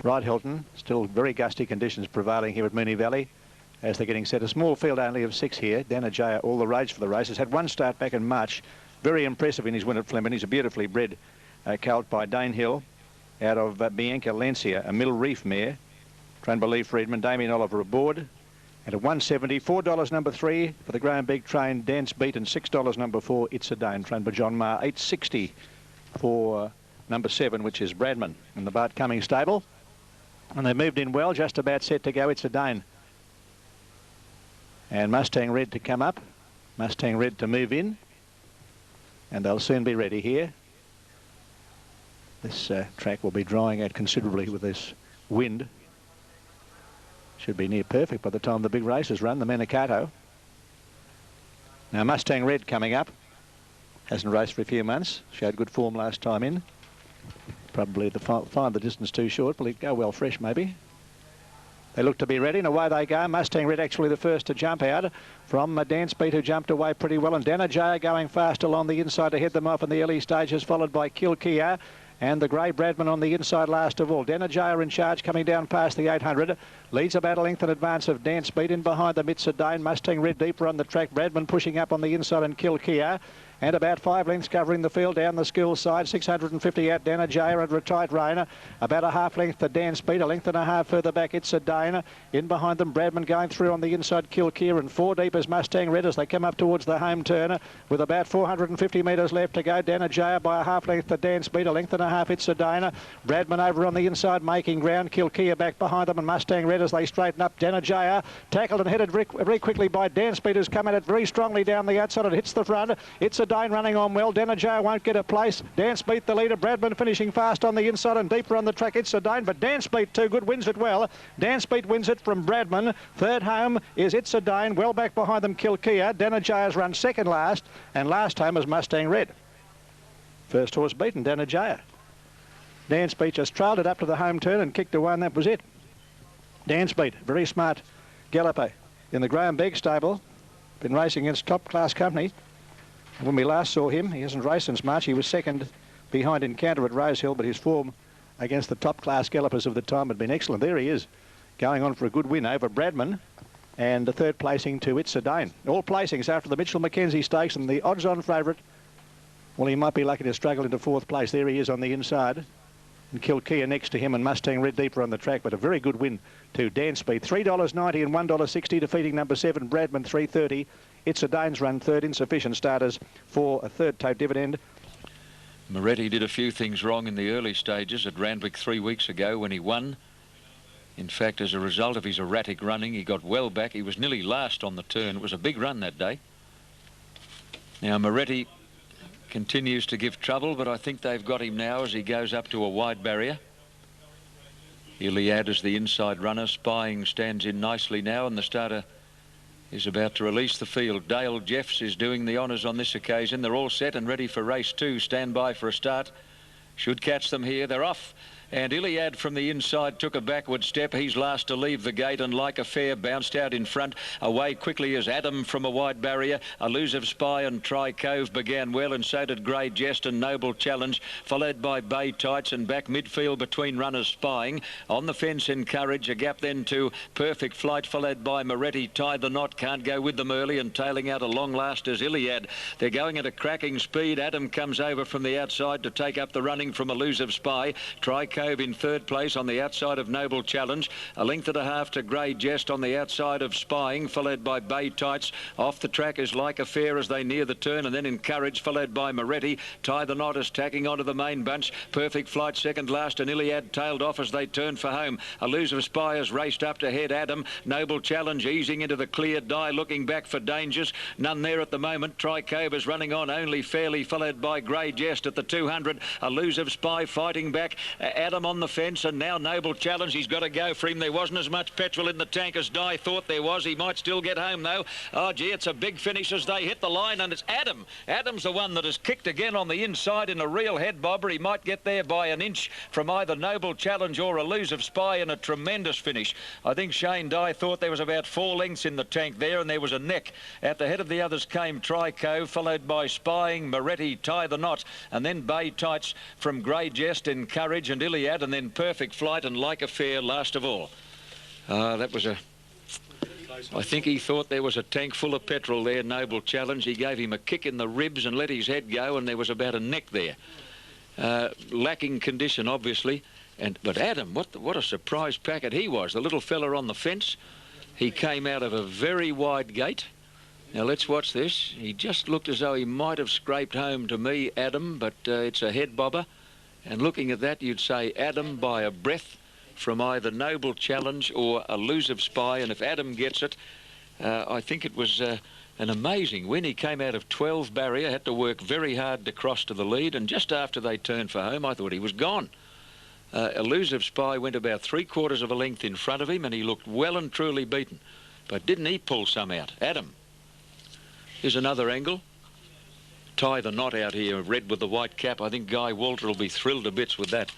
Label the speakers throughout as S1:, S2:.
S1: Right, Hilton. Still very gusty conditions prevailing here at Moonee Valley as they're getting set. A small field only of 6 here. Danajaya, all the rage for the race. Has had one start back in March. Very impressive in his win at Fleming. He's a beautifully bred colt by Dane Hill out of Bianca Lancia, a Mill Reef mare, trained by Lee Friedman. Damien Oliver aboard. And at 170, $4 number 3 for the Graham Big train, Dance Beat, and $6 number 4, It's a Dane, trained by John Marr. $8.60 for number 7, which is Bradman, in the Bart Cummings stable. And they moved in well, just about set to go. It's a Dane. And Mustang Red to come up. Mustang Red to move in. And they'll soon be ready here. This track will be drying out considerably with this wind. Should be near perfect by the time the big races run, the Manicato. Now Mustang Red coming up. Hasn't raced for a few months. Showed good form last time in. Probably find the distance too short. Will it go well fresh maybe? They look to be ready, and away they go. Mustang Red actually the first to jump out from Dance Beat, who jumped away pretty well. And Danajaya going fast along the inside to head them off in the early stages, followed by Kilkia. And the grey Bradman on the inside last of all. Danajaya in charge, coming down past the 800. Leads about a length in advance of Dance Beat. In behind them, It's a Dane. Mustang Red deeper on the track. Bradman pushing up on the inside, and Kilkia. And about 5 lengths covering the field down the school side. 650 out Danajaya under a tight rein. About a half length to Dance Beat. A length and a half further back, It's a Dane. In behind them, Bradman going through on the inside, Kilkia. And 4 deep as Mustang Red as they come up towards the home turn. With about 450 metres left to go. Danajaya by a half length to Dance Beat. A length and a half, It's a Dane. Bradman over on the inside making ground. Kilkia back behind them, and Mustang Red as they straighten up. Danajaya tackled and headed very quickly by Dance Beat, who's come at it very strongly down the outside. It hits the front. It's a Dane running on well. Danajaya won't get a place. Dance Beat the leader. Bradman finishing fast on the inside and deeper on the track. It's a Dane, but Dance Beat too good, wins it well. Dance Beat wins it from Bradman. Third home is It's a Dane. Well back behind them, Kilkia. Danajaya's run second last, and last home is Mustang Red. First horse beaten, Danajaya. Dance Beat just trailed it up to the home turn and kicked away, and that was it. Dance Beat, very smart galloper in the Graham Begg stable. Been racing against top class company. When we last saw him, he hasn't raced since March. He was second behind Encounter at Rosehill, but his form against the top class gallopers of the time had been excellent. There he is, going on for a good win over Bradman, and the third placing to It's a Dane. All placings after the Mitchell Mackenzie Stakes, and the odds-on favourite, well, he might be lucky to struggle into 4th place. There he is on the inside. And Kilkia next to him, and Mustang Red deeper on the track, but a very good win to Dance Beat. $3.90 and $1.60, defeating number 7, Bradman, $3.30. It's a Dane's run third, insufficient starters for a third tote dividend.
S2: Moretti did a few things wrong in the early stages at Randwick 3 weeks ago when he won. In fact, as a result of his erratic running, he got well back. He was nearly last on the turn. It was a big run that day. Now, Moretti continues to give trouble, but I think they've got him now as he goes up to a wide barrier. Iliad is the inside runner. Spying stands in nicely now, and the starter is about to release the field. Dale Jeffs is doing the honours on this occasion. They're all set and ready for race 2. Stand by for a start. Should catch them here. They're off. And Iliad from the inside took a backward step. He's last to leave the gate, and Like a Fair bounced out in front. Away quickly as Adam from a wide barrier. Elusive Spy and Tri Cove began well, and so did Grey Jest and Noble Challenge, followed by Bay Tights, and back midfield between runners Spying. On the fence Encourage, a gap then to Perfect Flight, followed by Moretti. Tie the Knot, can't go with them early, and tailing out a long last is Iliad. They're going at a cracking speed. Adam comes over from the outside to take up the running from Elusive Spy. Tri Cove in third place on the outside of Noble Challenge. A length and a half to Grey Jest on the outside of Spying, followed by Bay Tights. Off the track is Like a Fair as they near the turn, and then Encourage, followed by Moretti. Tie the Knot is tacking onto the main bunch. Perfect Flight second last, and Iliad tailed off as they turn for home. Elusive Spy has raced up to head Adam. Noble Challenge easing into the clear. Die looking back for dangers. None there at the moment. Tri Cove is running on only fairly, followed by Grey Jest at the 200. Elusive Spy fighting back. Adam on the fence, and now Noble Challenge. He's got to go for him. There wasn't as much petrol in the tank as Di thought there was. He might still get home though. Oh gee, it's a big finish as they hit the line, and it's Adam. Adam's the one that has kicked again on the inside in a real head bobber. He might get there by an inch from either Noble Challenge or Elusive Spy in a tremendous finish. I think Shane Dye thought there was about 4 lengths in the tank there, and there was a neck. At the head of the others came Tri Cove, followed by Spying, Moretti, Tie the Knot, and then Bay Tights from Grey Jest, Encourage, and Iliad Iliad, and then Perfect Flight and Like a Fair last of all. That was a... I think he thought there was a tank full of petrol there, Noble Challenge. He gave him a kick in the ribs and let his head go, and there was about a neck there. Lacking condition, obviously. But Adam, what a surprise packet he was. The little fella on the fence. He came out of a very wide gate. Now let's watch this. He just looked as though he might have scraped home to me, Adam, but it's a head bobber. And looking at that, you'd say Adam by a breath from either Noble Challenge or Elusive Spy. And if Adam gets it, I think it was an amazing win. He came out of 12 barrier, had to work very hard to cross to the lead. And just after they turned for home, I thought he was gone. Elusive Spy went about 3/4 of a length in front of him, and he looked well and truly beaten. But didn't he pull some out? Adam. Here's another angle. Tie the knot out here, red with the white cap. I think Guy Walter will be thrilled to bits with that.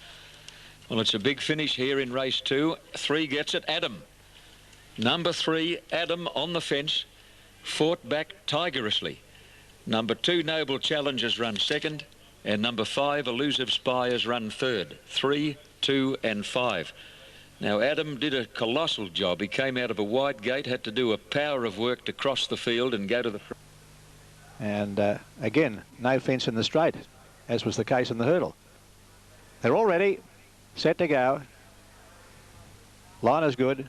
S2: Well, it's a big finish here in race 2. 3 gets it. Adam. Number 3, Adam on the fence. Fought back tigerously. Number 2, Noble Challenge has run second. And number 5, Elusive Spy has run third. 3, 2 and 5. Now, Adam did a colossal job. He came out of a wide gate, had to do a power of work to cross the field and go to the...
S1: And again, no fence in the straight, as was the case in the hurdle. They're all ready, set to go. Line is good.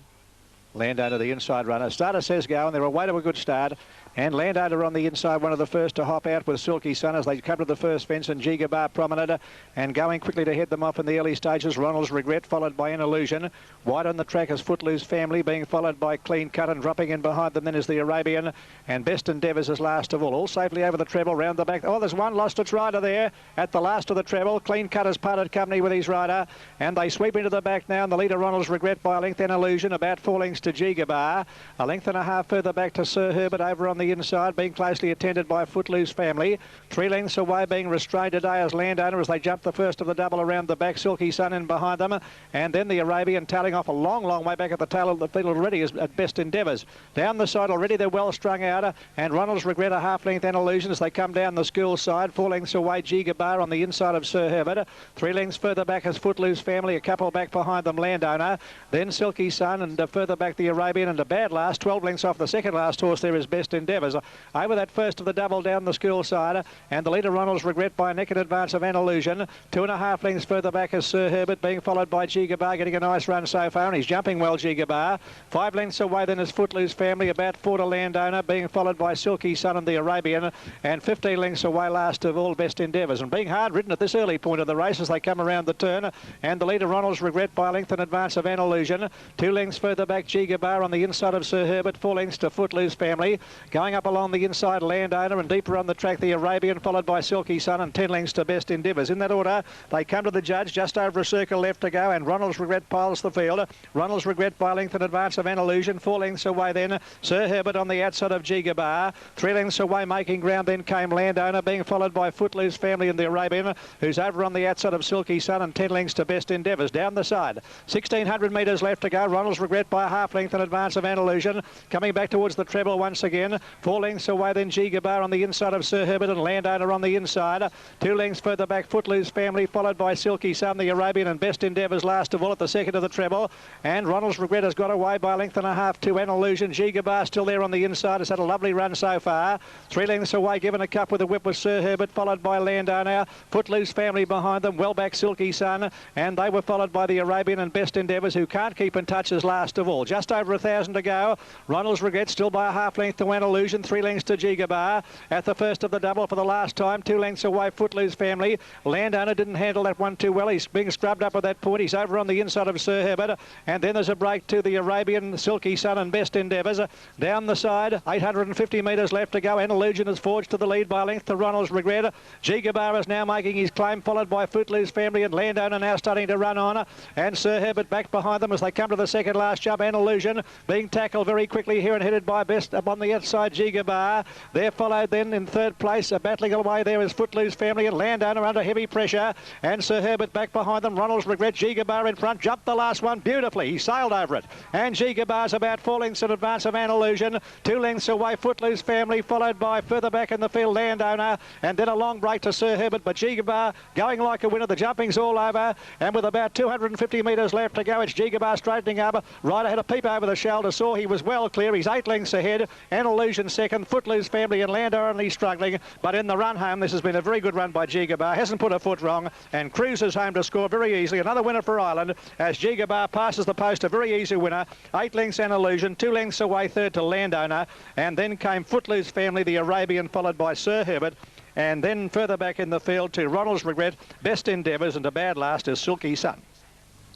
S1: Landowner, the inside runner. Starter says go, and they're away to a good start. And Landowner on the inside, one of the first to hop out with Silky Sun as they come to the first fence, and Gigabar Promenade, and going quickly to head them off in the early stages. Ronald's Regret, followed by An Illusion. Wide on the track is Footloose Family, being followed by Clean Cut, and dropping in behind them then is the Arabian, and Best Endeavours is last of all safely over the treble, round the back. Oh, there's one lost its rider there at the last of the treble. Clean Cut has parted company with his rider, and they sweep into the back now, and the leader Ronald's Regret by a length. An Illusion about 4 lengths to Gigabar, a length and a half further back to Sir Herbert over on the inside, being closely attended by Footloose Family. 3 lengths away, being restrained today as Landowner as they jump the first of the double around the back. Silky Sun in behind them, and then the Arabian tailing off a long way back at the tail of the field already is at Best Endeavours. Down the side already, they're well strung out, and Ronald's Regret a half length. An Illusion as they come down the school side. 4 lengths away, Gigabar on the inside of Sir Herbert. 3 lengths further back is Footloose Family, a couple back behind them Landowner, then Silky Sun, and further back the Arabian, and a bad last. 12 lengths off the second last horse there is Best Endeavours. Over that first of the double down the school side, and the leader Ronald's Regret by a neck in advance of An Illusion. 2.5 lengths further back is Sir Herbert, being followed by Gigabar, getting a nice run so far, and he's jumping well, Gigabar. 5 lengths away then is Footloose Family, about 4 to Landowner, being followed by Silky Sun and the Arabian, and 15 lengths away last of all Best Endeavours, and being hard ridden at this early point of the race as they come around the turn, and the leader Ronald's Regret by a length in advance of An Illusion. 2 lengths further back Gigabar on the inside of Sir Herbert. 4 lengths to Footloose Family, going up along the inside Landowner, and deeper on the track the Arabian, followed by Silky Sun, and 10 lengths to Best Endeavours. In that order they come to the judge, just over a circle left to go, and Ronald's Regret piles the field. Ronald's Regret by a length in advance of An Illusion. 4 lengths away then Sir Herbert on the outside of Gigabar. 3 lengths away making ground then came Landowner, being followed by Footloose Family and the Arabian, who's over on the outside of Silky Sun, and 10 lengths to Best Endeavours. Down the side, 1600 metres left to go. Ronald's Regret by a half length in advance of An Illusion, coming back towards the treble once again. 4 lengths away then Gigabar on the inside of Sir Herbert, and Landowner on the inside. 2 lengths further back Footloose Family, followed by Silky Sun, the Arabian, and Best Endeavours last of all at the second of the treble. And Ronald's Regret has got away by a length and a half to An Illusion. Gigabar still there on the inside, has had a lovely run so far. 3 lengths away, given a cup with a whip with Sir Herbert, followed by Landowner. Footloose Family behind them, well back Silky Sun, and they were followed by the Arabian and Best Endeavours, who can't keep in touch as last of all. Just over 1,000 to go. Ronald's Regret still by a half length to An Illusion. 3 lengths to Gigabar at the first of the double for the last time. 2 lengths away Footloose Family. Landowner didn't handle that one too well. He's being scrubbed up at that point. He's over on the inside of Sir Herbert, and then there's a break to the Arabian, Silky Sun, and Best Endeavours. Down the side, 850 metres left to go. An Illusion is forged to the lead by a length to Ronald's Regret. Gigabar is now making his claim, followed by Footloose Family, and Landowner now starting to run on, and Sir Herbert back behind them as they come to the second last jump. An Illusion Illusion, being tackled very quickly here and headed by Best up on the outside, Gigabar. They're followed then in third place. Battling away there is Footloose Family and Landowner under heavy pressure. And Sir Herbert back behind them. Ronald's Regret, Gigabar in front. Jumped the last one beautifully. He sailed over it. And Gigabar's about 4 lengths in advance of An Illusion. 2 lengths away, Footloose Family, followed by further back in the field, Landowner. And then a long break to Sir Herbert. But Gigabar going like a winner. The jumping's all over. And with about 250 metres left to go, it's Gigabar straightening up. Right ahead, a peep over the shoulder. Saw he was well clear. He's 8 lengths ahead. An Illusion second. Footloose Family and Landowner only struggling. But in the run home, this has been a very good run by Gigabar. Hasn't put a foot wrong and cruises home to score very easily. Another winner for Ireland as Gigabar passes the post. A very easy winner. 8 lengths An Illusion. 2 lengths away third to Landowner. And then came Footloose Family, the Arabian, followed by Sir Herbert. And then further back in the field to Ronald's Regret, Best Endeavours, and a bad last is Silky Sun.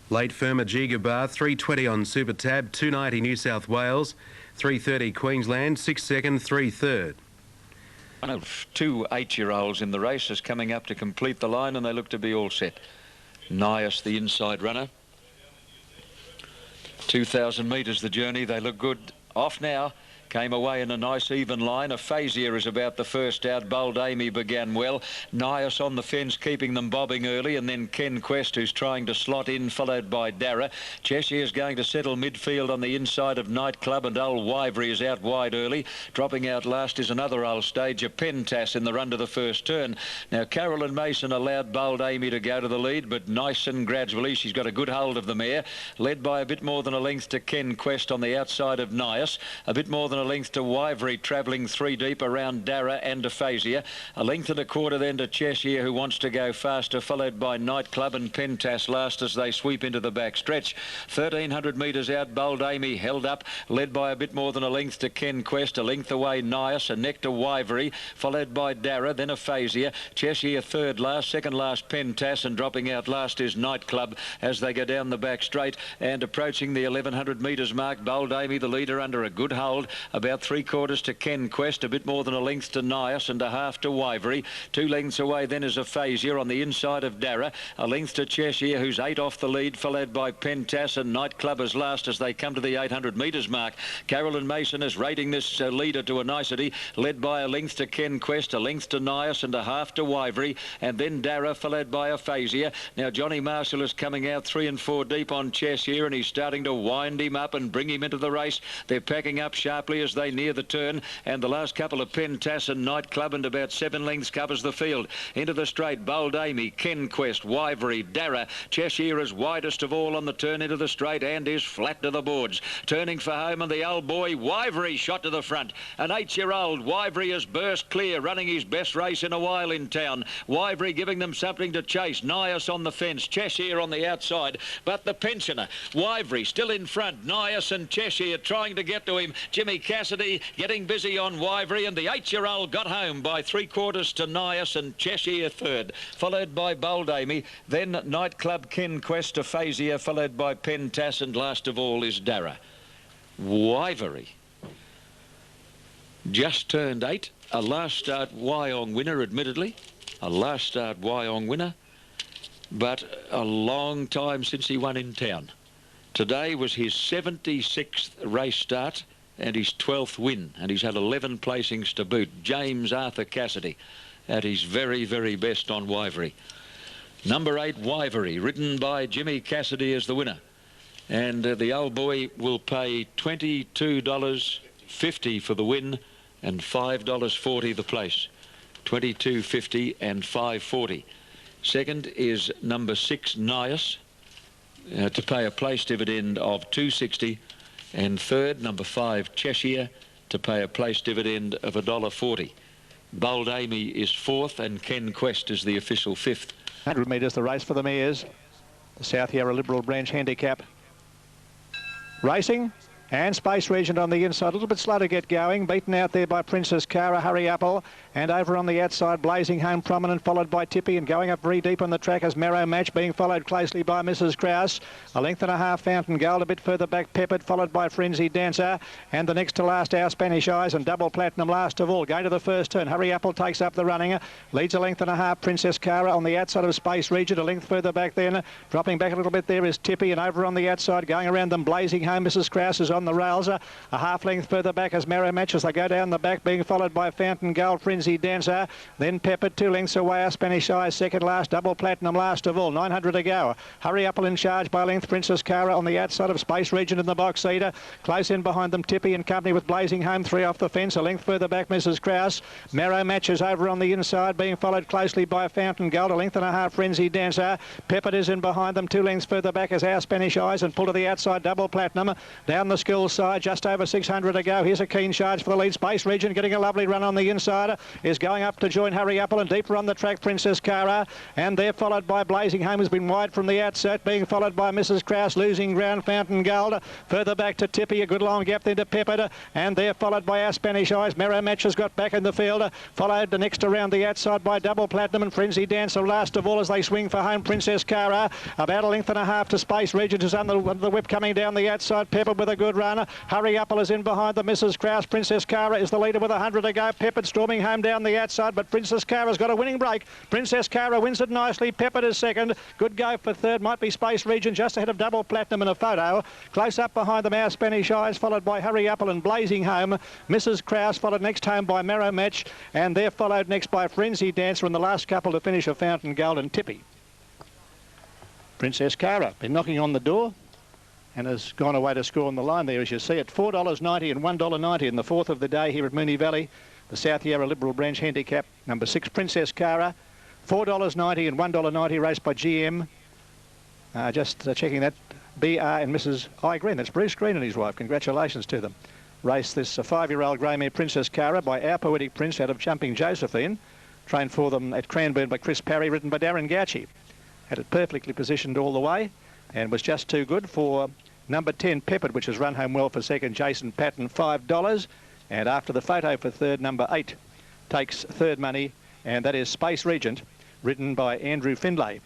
S3: Late firmer Gigabar, 3.20 on Super Tab, 2.90 New South Wales, 3.30 Queensland, 6 second, 3 third.
S2: One of 2 8-year-olds in the race is coming up to complete the line, and they look to be all set. Nias, the inside runner. 2,000 metres the journey. They look good. Off now. Came away in a nice even line. Aphasia is about the first out. Bold Amy began well. Nias on the fence, keeping them bobbing early. And then Ken Quest, who's trying to slot in, followed by Dara. Cheshire is going to settle midfield on the inside of Nightclub. And Old Wivery is out wide early. Dropping out last is another old stage, a Pentas in the run to the first turn. Now, Carolyn Mason allowed Bold Amy to go to the lead, but nice and gradually. She's got a good hold of the mare. Led by a bit more than a length to Ken Quest on the outside of Nias. A bit more than a length to Wivery, travelling 3 deep around Dara and Aphasia. A length and a quarter then to Cheshire, who wants to go faster, followed by Nightclub and Pentas last as they sweep into the back stretch. 1,300 metres out, Bold Amy held up, led by a bit more than a length to Ken Quest. A length away Nias, a neck to Wivery, followed by Dara, then Aphasia. Cheshire third last, second last Pentas, and dropping out last is Nightclub as they go down the back straight and approaching the 1,100 metres mark. Bold Amy, the leader, under a good hold, about 3/4 to Ken Quest, a bit more than a length to Nias and a half to Wivery. 2 lengths away then is Aphasia on the inside of Dara. A length to Cheshire, who's 8 off the lead, followed by Pentas and Nightclub as last as they come to the 800 metres mark. Carolyn Mason is rating this leader to a nicety, led by a length to Ken Quest, a length to Nias and a half to Wivery, and then Dara, followed by Aphasia. Now Johnny Marshall is coming out 3 and 4 deep on Cheshire, and he's starting to wind him up and bring him into the race. They're packing up sharply as they near the turn, and the last couple of Pentas and Nightclub, and about 7 lengths covers the field. Into the straight, Bold Amy, Ken Quest, Wivery, Dara. Cheshire is widest of all on the turn into the straight and is flat to the boards. Turning for home, and the old boy Wivery shot to the front. An 8-year-old Wivery has burst clear, running his best race in a while in town. Wivery giving them something to chase. Nias on the fence, Cheshire on the outside, but the pensioner Wivery still in front. Nias and Cheshire trying to get to him. Jimmy Cassidy getting busy on Wivery, and the 8-year-old got home by 3/4 to Nias and Cheshire third, followed by Bold Amy, then Nightclub, Ken Quest, Aphasia, followed by Pentas, and last of all is Dara. Wivery just turned 8, a last start Wyong winner, admittedly, a last start Wyong winner, but a long time since he won in town. Today was his 76th race start and his 12th win, and he's had 11 placings to boot. James Arthur Cassidy at his very, very best on Wivery. Number 8, Wivery, ridden by Jimmy Cassidy as the winner. And the old boy will pay $22.50 for the win and $5.40 the place. $22.50 and $5.40. Second is number 6, Nias, to pay a place dividend of $2.60. And third, number 5, Cheshire, to pay a place dividend of $1.40. Bold Amy is 4th, and Ken Quest is the official 5th.
S1: 100 metres the race for the mares. The South Yarra Liberal Branch Handicap. Racing And Space Regent on the inside, a little bit slow to get going. Beaten out there by Princess Cara, Hurry Apple. And over on the outside, Blazing Home Prominent, followed by Tippy. And going up very deep on the track is Marrow Match, being followed closely by Mrs. Kraus. A length and a half, Fountain Gold. A bit further back, Peppered, followed by Frenzied Dancer. And the next to last, Our Spanish Eyes. And Double Platinum last of all. Going to the first turn. Hurry Apple takes up the running. Leads a length and a half, Princess Cara on the outside of Space Regent. A length further back then. Dropping back a little bit there is Tippy. And over on the outside, going around them, Blazing Home, Mrs. Kraus is on the rails. A half length further back as Marrow Match as they go down the back, being followed by Fountain Gold, Frenzied Dancer. Then Peppered 2 lengths away. Our Spanish Eyes second last. Double Platinum last of all. 900 to go. Hurry Apple in charge by a length. Princess Cara on the outside of Space Regent in the box seater. Close in behind them, Tippy and company with Blazing Home. 3 off the fence. A length further back, Mrs. Kraus. Marrow Match is over on the inside, being followed closely by Fountain Gold. A length and a half, Frenzied Dancer. Peppered is in behind them. 2 lengths further back as Our Spanish Eyes, and pull to the outside, Double Platinum. Down the school side, just over 600 to go. Here's a keen charge for the lead. Space Regent getting a lovely run on the inside. Is going up to join Hurry Apple, and deeper on the track, Princess Cara. And they're followed by Blazing Home, who's been wide from the outset, being followed by Mrs. Kraus, losing ground, Fountain Gold. Further back to Tippy, a good long gap then to Peppered. And they're followed by Our Spanish Eyes. Marrow Match has got back in the field. Followed the next around the outside by Double Platinum and Frenzy Dancer last of all as they swing for home, Princess Cara. About a length and a half to Space Regent, who's on the whip coming down the outside. Peppered with a good run. Hurry Apple is in behind the Mrs. Kraus. Princess Cara is the leader with 100 to go. Peppered storming home down the outside, but Princess Cara's got a winning break. Princess Cara wins it nicely. Peppered is second. Good go for third. Might be Space Regent just ahead of Double Platinum in a photo. Close up behind them, Our Spanish Eyes, followed by Hurry Apple and Blazing Home. Mrs. Kraus followed next home by Marrow Match, and they're followed next by Frenzy Dancer, and the last couple to finish are Fountain Gold and Tippy. Princess Cara been knocking on the door and has gone away to score on the line there, as you see, at $4.90 and $1.90 in the fourth of the day here at Moonee Valley. The South Yarra Liberal Branch Handicap, number 6, Princess Cara. $4.90 and $1.90 raced by GM. Just checking that. BR and Mrs. I. Green. That's Bruce Green and his wife. Congratulations to them. Race this 5-year-old grey mare, Princess Cara, by Our Poetic Prince out of Jumping Josephine. Trained for them at Cranbourne by Chris Parry, written by Darren Gauci. Had it perfectly positioned all the way and was just too good for number 10, Peppered, which has run home well for second, Jason Patton, $5. And after the photo for third, number 8 takes third money, and that is Space Regent, written by Andrew Findlay.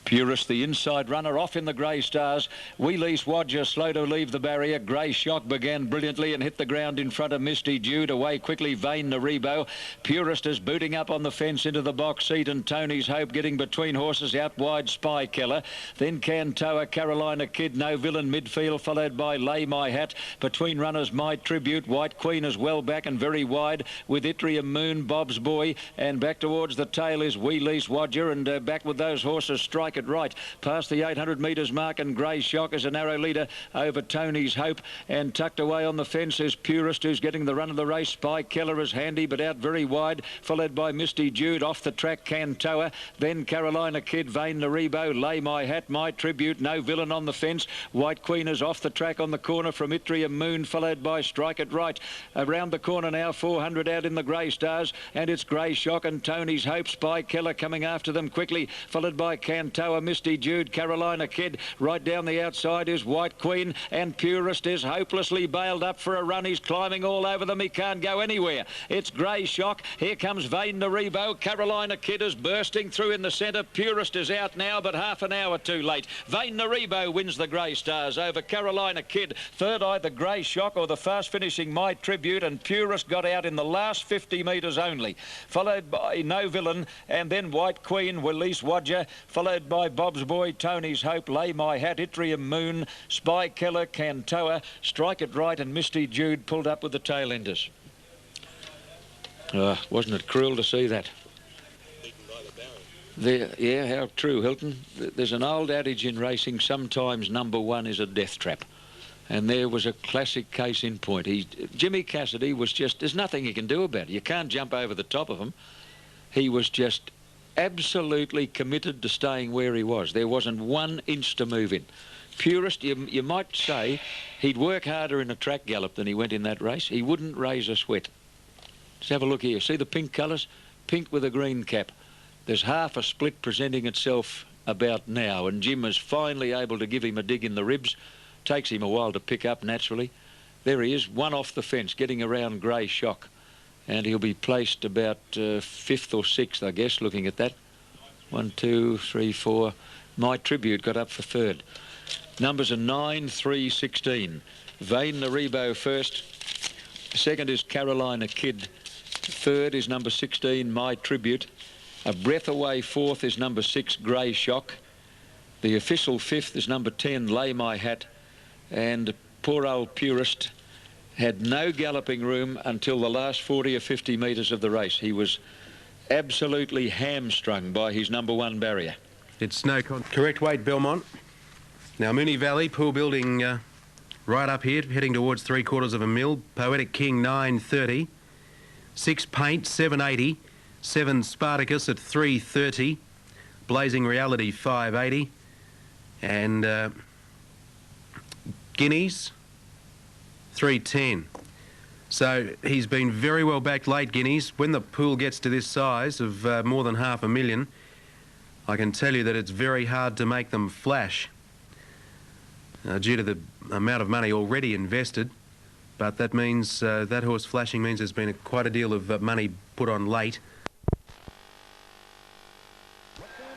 S2: Purist, the inside runner, off in the Grey Stars. Wheelease Wadger slow to leave the barrier. Grey Shock began brilliantly and hit the ground in front of Misty Jude. Away quickly, Vain Naribo. Purist is booting up on the fence into the box seat, and Tony's Hope getting between horses out wide, Spy Killer. Then Cantoa, Carolina Kid, No Villain midfield, followed by Lay My Hat. Between runners, My Tribute. White Queen is well back and very wide with Itrium Moon, Bob's Boy. And back towards the tail is Wheelease Wadger, and back with those horses, Strike It Right. Past the 800 metres mark, and Grey Shock is a narrow leader over Tony's Hope, and tucked away on the fence is Purist, who's getting the run of the race. Spy Keller is handy but out very wide, followed by Misty Jude. Off the track, Cantoa, then Carolina Kid, Vain Naribo, Lay My Hat, My Tribute, No Villain on the fence. White Queen is off the track on the corner from Itrium Moon, followed by Strike It Right. Around the corner now, 400 out in the Grey Stars, and it's Grey Shock and Tony's Hope. Spy Keller coming after them quickly, followed by Cantoa, Misty Jude, Carolina Kid. Right down the outside is White Queen, and Purist is hopelessly bailed up for a run. He's climbing all over them. He can't go anywhere. It's Grey Shock. Here comes Vain Naribo. Carolina Kid is bursting through in the centre. Purist is out now, but half an hour too late. Vain Naribo wins the Grey Stars over Carolina Kid. Third eye, the Grey Shock, or the fast finishing My Tribute, and Purist got out in the last 50 metres only. Followed by No Villain, and then White Queen, Wheelease Wadger, followed by Bob's Boy, Tony's Hope, Lay My Hat, Itrium Moon, Spy Keller, Cantoa, Strike It Right, and Misty Jude pulled up with the tail enders. Wasn't it cruel to see that? Yeah, how true, Hilton. There's an old adage in racing, sometimes number one is a death trap. And there was a classic case in point. Jimmy Cassidy was just, there's nothing you can do about it. You can't jump over the top of him. He was just absolutely committed to staying where he was. There wasn't 1 inch to move in. Purist, you might say he'd work harder in a track gallop than he went in that race. He wouldn't raise a sweat. Just have a look here. See the pink colours? Pink with a green cap. There's half a split presenting itself about now, and Jim is finally able to give him a dig in the ribs. Takes him a while to pick up naturally. There he is, one off the fence, getting around Grey Shock, and he'll be placed about 5th or 6th, I guess, looking at that. 1, 2, 3, 4. My Tribute got up for 3rd. Numbers are 9, 3, 16. Vane Naribo first. 2nd is Carolina Kid. 3rd is number 16, My Tribute. A breath away 4th is number 6, Grey Shock. The official 5th is number 10, Lay My Hat. And poor old Purist had no galloping room until the last 40 or 50 metres of the race. He was absolutely hamstrung by his number 1 barrier.
S3: It's no correct weight, Belmont. Now, Moonee Valley, pool building right up here, heading towards 3/4 of a mil. Poetic King, 9.30. 6 Paint, 7.80. 7 Spartacus at 3.30. Blazing Reality, 5.80. And Guineas, 3.10. So he's been very well backed late, Guineas. When the pool gets to this size of more than $500,000, I can tell you that it's very hard to make them flash due to the amount of money already invested. But that means that horse flashing means there's been quite a deal of money put on late.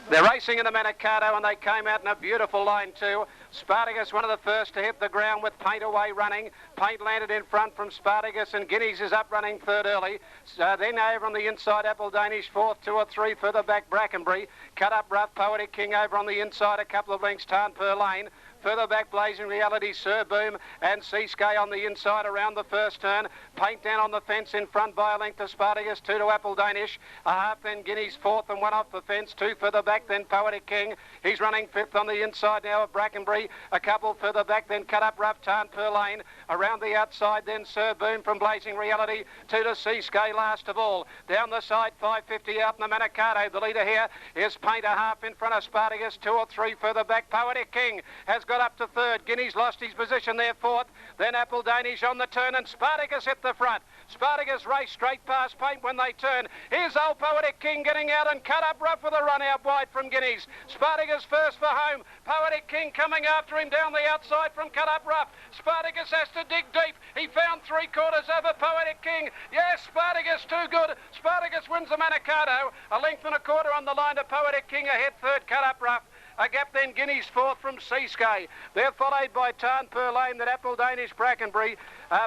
S4: They're racing in the Manikato, and they came out in a beautiful line too. Spartacus, one of the first to hit the ground with Paint away running. Paint landed in front from Spartacus, and Guineas is up running 3rd early. Then over on the inside, Apple Danish 4th, 2 or 3 further back, Brackenbury. Cut up rough, Poetic King over on the inside, a couple of lengths, Tarn per lane. Further back, Blazing Reality, Sir Boom and Seasky on the inside around the first turn. Paint down on the fence in front by a length to Spartacus, 2 to Apple Danish. A half, then Guineas 4th and 1 off the fence. 2 further back, then Poetic King. He's running 5th on the inside now of Brackenbury. A couple further back, then Cut Up Rough, Tarn per lane. Around the outside, then Sir Boom from Blazing Reality. 2 to Seasky last of all. Down the side, 5.50 out in the Manikato. The leader here is Paint, a half in front of Spartacus. 2 or 3 further back. Poetic King has got up to 3rd. Guineas lost his position there 4th. Then Apple Danish on the turn, and Spartacus hit the front. Spartacus raced straight past Paint when they turn. Here's old Poetic King getting out and Cut Up Rough with a run out wide from Guineas. Spartacus first for home. Poetic King coming after him down the outside from Cut Up Rough. Spartacus has to dig deep. He found 3/4 over Poetic King. Yes, Spartacus too good. Spartacus wins the Manikato. A length and a quarter on the line to Poetic King. Ahead 3rd, Cut Up Rough. A gap then Guineas 4th from Seasky. They're followed by Tarn per lane, that Apple Danish, Brackenbury.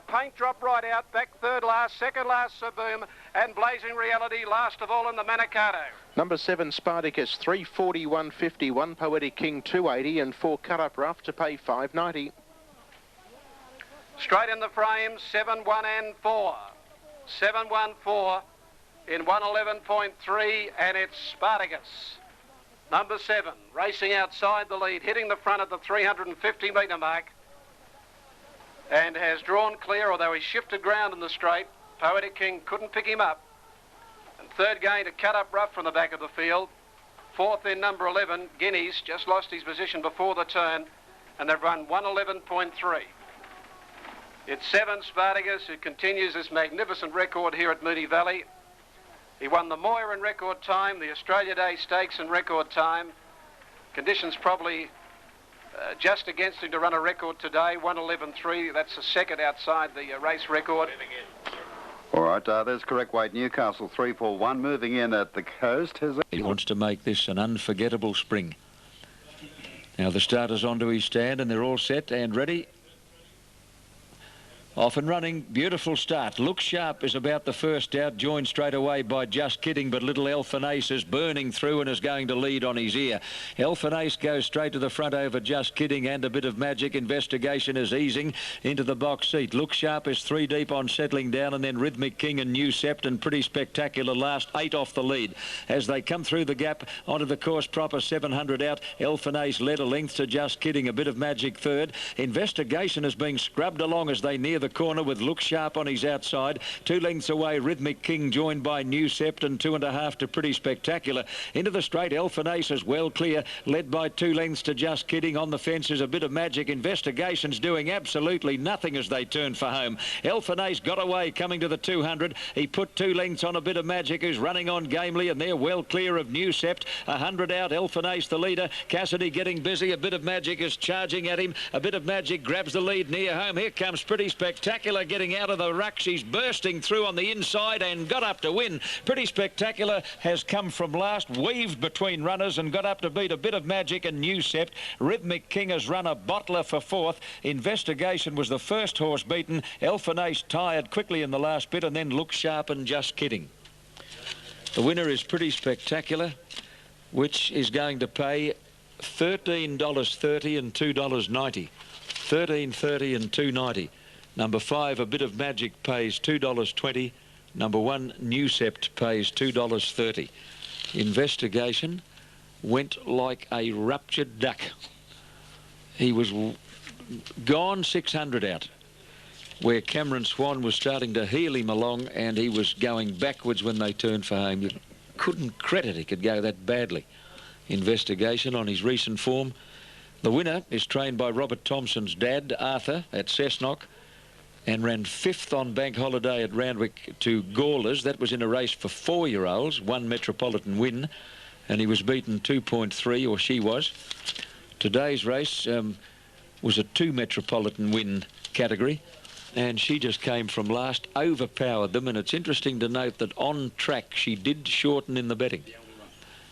S4: Paint dropped right out, back 3rd last, 2nd last Saboom, and Blazing Reality last of all in the Manikato.
S5: Number 7 Spartacus, 341.51, Poetic King 280, and 4 Cut Up Rough to pay 590.
S4: Straight in the frame, 7, 1 and 4. 7, 1, 4 in 111.3, and it's Spartacus. Number 7, racing outside the lead, hitting the front at the 350 metre mark, and has drawn clear, although he shifted ground in the straight. Poetic King couldn't pick him up. And 3rd going to Cut Up Rough from the back of the field. 4th in number 11, Guineas, just lost his position before the turn, and they've run 111.3. It's 7 Spartacus, who continues this magnificent record here at Moonee Valley. He won the Moir in record time, the Australia Day Stakes in record time. Conditions probably just against him to run a record today, 111.3. That's the 2nd outside the race record.
S6: All right, there's correct weight. Newcastle 341 moving in at the coast.
S2: He wants to make this an unforgettable spring. Now the starter's onto his stand and they're all set and ready. Off and running, beautiful start. Look Sharp is about the first out, joined straight away by Just Kidding, but Little Elfinace is burning through and is going to lead on his ear. Elfinace goes straight to the front over Just Kidding, and A Bit of Magic. Investigation is easing into the box seat. Look Sharp is 3 deep on settling down, and then Rhythmic King and New Sept, and Pretty Spectacular last, 8 off the lead. As they come through the gap onto the course proper, 700 out. Elfinace led a length to Just Kidding, A Bit of Magic 3rd. Investigation is being scrubbed along as they near the the corner with Look Sharp on his outside. 2 lengths away, Rhythmic King joined by New Sept, and 2.5 to Pretty Spectacular. Into the straight, Elfin Ace is well clear, led by 2 lengths to Just Kidding. On the fence is A Bit of Magic. Investigations doing absolutely nothing as they turn for home. Elfin Ace got away coming to the 200. He put 2 lengths on A Bit of Magic, who's running on gamely, and they're well clear of New Sept. 100 out, Elfin Ace the leader. Cassidy getting busy. A Bit of Magic is charging at him. A Bit of Magic grabs the lead near home. Here comes Pretty Spectacular getting out of the ruck. She's bursting through on the inside and got up to win. Pretty Spectacular has come from last, weaved between runners and got up to beat A Bit of Magic and New Sept. Rhythmic King has run a bottler for 4th. Investigation was the first horse beaten. Elfin Ace tired quickly in the last bit, and then Look Sharp and Just Kidding. The winner is Pretty Spectacular, which is going to pay $13.30 and $2.90. $13.30 and $2.90. Number 5, A Bit of Magic, pays $2.20. Number 1, New Sept, pays $2.30. Investigation went like a ruptured duck. He was gone 600 out, where Cameron Swan was starting to heel him along, and he was going backwards when they turned for home. You couldn't credit he could go that badly. Investigation on his recent form. The winner is trained by Robert Thompson's dad, Arthur, at Cessnock, and ran 5th on Bank Holiday at Randwick to Gawlers. That was in a race for 4-year-olds, 1 Metropolitan win, and he was beaten 2.3, or she was. Today's race was a 2 Metropolitan win category, and she just came from last, overpowered them. And it's interesting to note that on track she did shorten in the betting.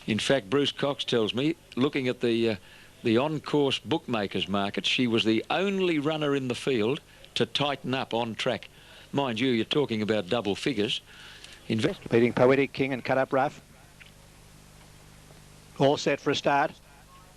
S2: In fact, Bruce Cox tells me, looking at the on-course bookmakers market, she was the only runner in the field to tighten up on track. Mind you, you're talking about double figures.
S1: Beating Poetic King and Cut Up Rough. All set for a start.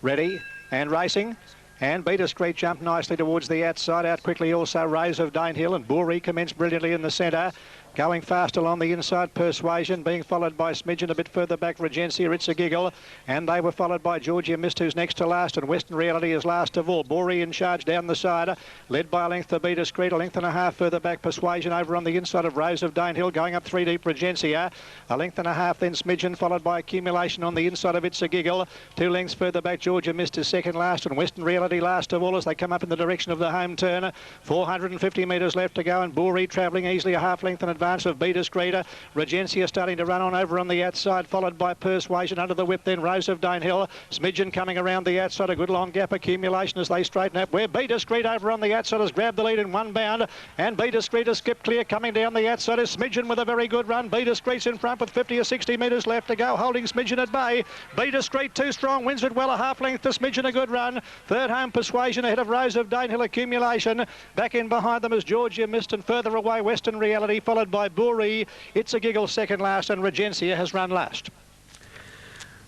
S1: Ready and racing. And Beat a Street jumped nicely towards the outside. Out quickly also Rose of Danehill, and Boori commenced brilliantly in the centre. Going fast along the inside, Persuasion, being followed by Smidgen. A bit further back, Regencia, It's a Giggle. And they were followed by Georgia Mist, who's next to last. And Western Reality is last of all. Boori in charge down the side. Led by a length to Beat a Street. 1.5 lengths further back, Persuasion over on the inside of Rose of Danehill. Going up 3 deep, Regencia. 1.5 lengths then Smidgen, followed by Accumulation on the inside of It's a Giggle. 2 lengths further back, Georgia Mist is second last. And Western Reality last of all as they come up in the direction of the home turn. 450 metres left to go, and Boori travelling easily a 1/2 length in advance of Beat a Street. Regencia starting to run on over on the outside, followed by Persuasion under the whip, then Rose of Danehill. Smidgen coming around the outside, a good long gap. Accumulation as they straighten up, where Beat a Street over on the outside has grabbed the lead in 1 bound, and Beat a Street has skipped clear. Coming down the outside is Smidgen with a very good run. Beat a Street's in front with 50 or 60 metres left to go, holding Smidgen at bay. Beat a Street too strong, wins it well, a 1/2 length to Smidgen, a good run. Third home, Persuasion ahead of Rose of Danehill. Accumulation back in behind them is Georgia Mist, and further away Western Reality, followed by Boori. It's a Giggle second last, and Regencia has run last.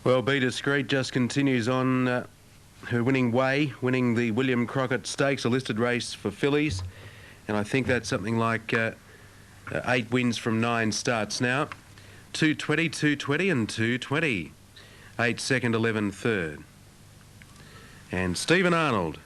S3: Well, Beat a Street just continues on her winning way, winning the William Crockett Stakes, a listed race for fillies, and I think that's something like 8 wins from 9 starts now. 220, 220 and 220. 8 second, 11 third. And Stephen Arnold